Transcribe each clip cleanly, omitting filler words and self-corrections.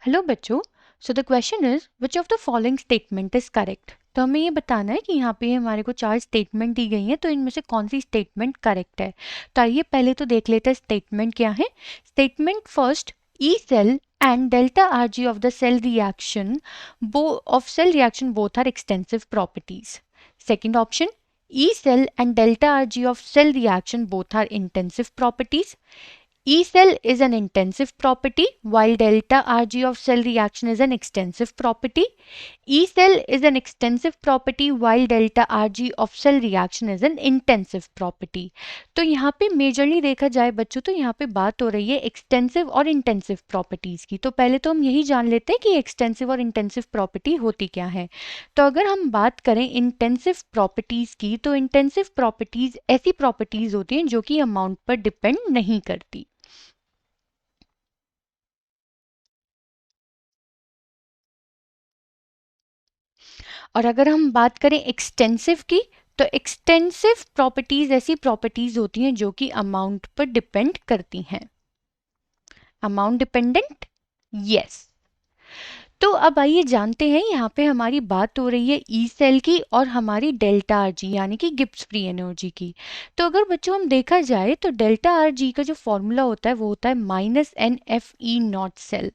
Hello बच्चों। So the question is which of the following statement is correct. तो हमें ये बताना है कि यहाँ पे हमारे को 4 स्टेटमेंट दी गई हैं, तो इनमें से कौन सी स्टेटमेंट करेक्ट है। तो आइए पहले तो देख लेते हैं स्टेटमेंट क्या है। Statement first, E cell and delta Rg of the cell reaction both are extensive properties. Second option, E cell and delta Rg of cell reaction both are intensive properties. E cell is an intensive property while delta Rg of cell reaction is an extensive property. E cell is an extensive property while delta Rg of cell reaction is an intensive property. तो यहाँ पे majorly देखा जाए बच्चों तो यहाँ पे बात हो रही है एक्सटेंसिव और इंटेंसिव प्रॉपर्टीज की। तो पहले तो हम यही जान लेते हैं कि एक्सटेंसिव और इंटेंसिव प्रॉपर्टी होती क्या है। तो अगर हम बात करें इंटेंसिव प्रॉपर्टीज की, तो इंटेंसिव प्रॉपर्टीज ऐसी प्रॉपर्टीज होती हैं जो कि अमाउंट पर डिपेंड नहीं करती। और अगर हम बात करें एक्सटेंसिव की, तो एक्सटेंसिव प्रॉपर्टीज ऐसी प्रॉपर्टीज होती हैं जो कि अमाउंट पर डिपेंड करती हैं। Amount dependent, yes. तो अब आइए जानते हैं, यहाँ पे हमारी बात हो रही है ई सेल की और हमारी डेल्टा आर जी यानी कि गिब्स फ्री एनर्जी की। तो अगर बच्चों हम देखा जाए तो डेल्टा आर जी का जो फॉर्मूला होता है वो होता है -NFE0 सेल।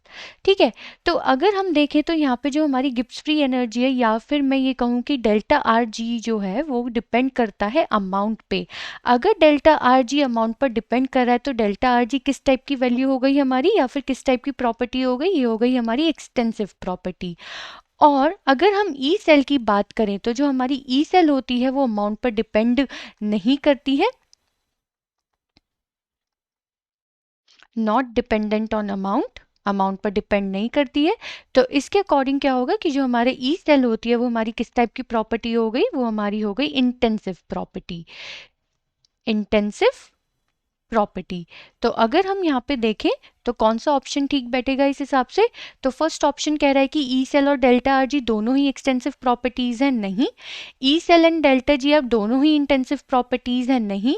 ठीक है। तो अगर हम देखें तो यहाँ पे जो हमारी गिब्स फ्री एनर्जी है, या फिर मैं ये कहूँ कि डेल्टा आर जी जो है वो डिपेंड करता है अमाउंट पे। अगर डेल्टा आर जी अमाउंट पर डिपेंड कर रहा है तो डेल्टा आर जी किस टाइप की वैल्यू हो गई हमारी, या फिर किस टाइप की प्रॉपर्टी हो गई, ये हो गई हमारी एक्सटेंसिव प्रॉपर्टी। और अगर हम ई सेल की बात करें तो जो हमारी ई सेल होती है वो अमाउंट पर डिपेंड नहीं करती है, not dependent on amount, amount पर डिपेंड नहीं करती है। तो इसके अकॉर्डिंग क्या होगा कि जो हमारे ई सेल होती है वो हमारी किस टाइप की प्रॉपर्टी हो गई, वो हमारी हो गई इंटेंसिव प्रॉपर्टी। Intensive property. तो अगर हम यहाँ पे देखें तो कौन सा ऑप्शन ठीक बैठेगा इस हिसाब से। तो फर्स्ट ऑप्शन कह रहा है कि ई सेल और डेल्टा आर जी दोनों ही एक्सटेंसिव प्रॉपर्टीज हैं, नहीं। E cell and delta G अब दोनों ही इंटेंसिव प्रॉपर्टीज हैं, नहीं।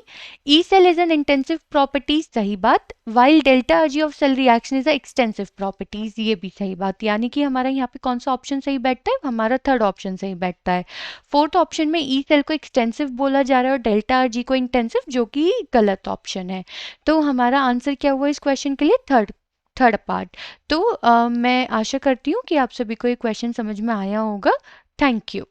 E cell is an intensive properties, सही बात। While delta R G of cell reaction is extensive properties, ये भी सही बात। यानी कि हमारा यहाँ पे कौन सा ऑप्शन सही बैठता है, हमारा थर्ड ऑप्शन सही बैठता है। फोर्थ ऑप्शन में ई सेल को एक्सटेंसिव बोला जा रहा है और डेल्टा आर जी को इंटेंसिव, जो कि गलत ऑप्शन है। तो हमारा आंसर क्या हुआ इस क्वेश्चन के लिए, थर्ड थर्ड पार्ट। तो मैं आशा करती हूँ कि आप सभी को ये क्वेश्चन समझ में आया होगा। Thank you.